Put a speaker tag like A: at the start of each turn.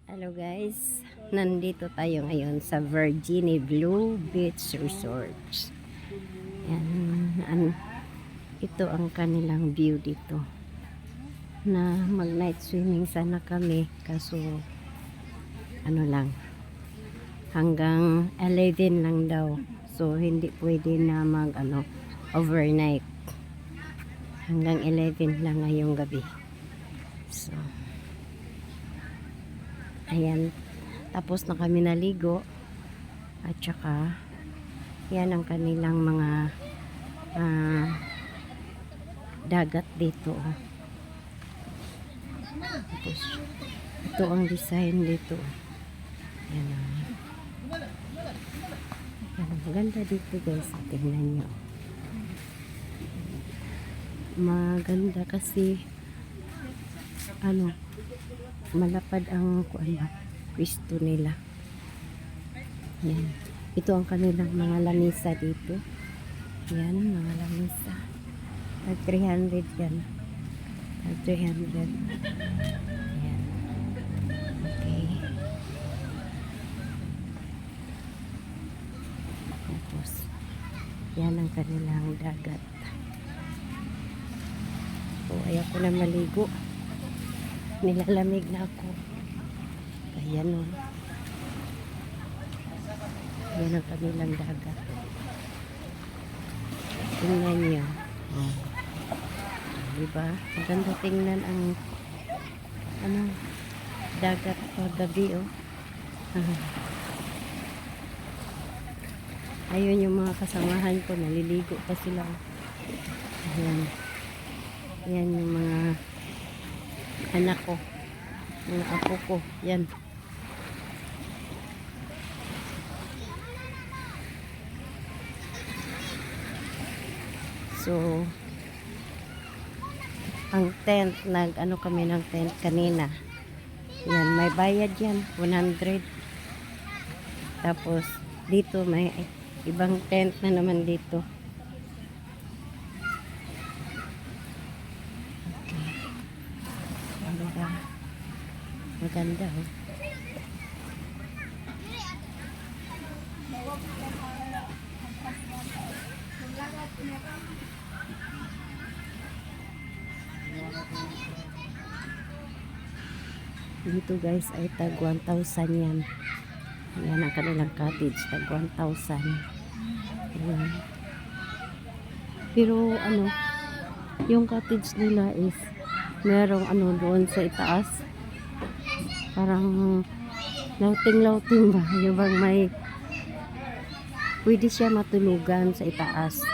A: Hello guys, nandito tayo ngayon sa Virginie Blue Beach Resort. Yan, ito ang kanilang view dito. Na mag night swimming sana kami, kaso ano lang, hanggang 11 lang daw. So hindi pwede na mag overnight. Hanggang 11 lang ngayong gabi. So ayan, tapos na kami naligo at saka yan ang kanilang mga dagat dito. Tapos ito ang design dito. Yan ang maganda dito guys, tingnan nyo. Maganda kasi malapad ang pwesto nila. Yan. Ito ang kanilang mga lamisa dito. Yan, mga lamisa. Tag 300 yan. Tag 300. Yan. Okay. Tapos, yan ang kanilang dagat. So, ayaw ko na maligo. Nilalamig na ako. Ayan o. Yan ang kanilang dagat. Tingnan nyo. Oh. Diba? Maganda tingnan ang dagat paggabi o. Ayun yung mga kasamahan ko. Naliligo pa sila. Ayan. Yan yung mga anak ko, mga apo ko, yan. So ang tent, kami ng tent kanina. Yan, may bayad yan, 100. Tapos dito may ibang tent na naman dito. Maganda oh. Dito guys ay tag 1,000 yan. Yan ang kanilang cottage, tag 1,000. Ayan. Pero yung cottage nila is merong doon sa itaas. Parang lauting-lauting ba? Yung bang may pwede siya matulugan sa itaas.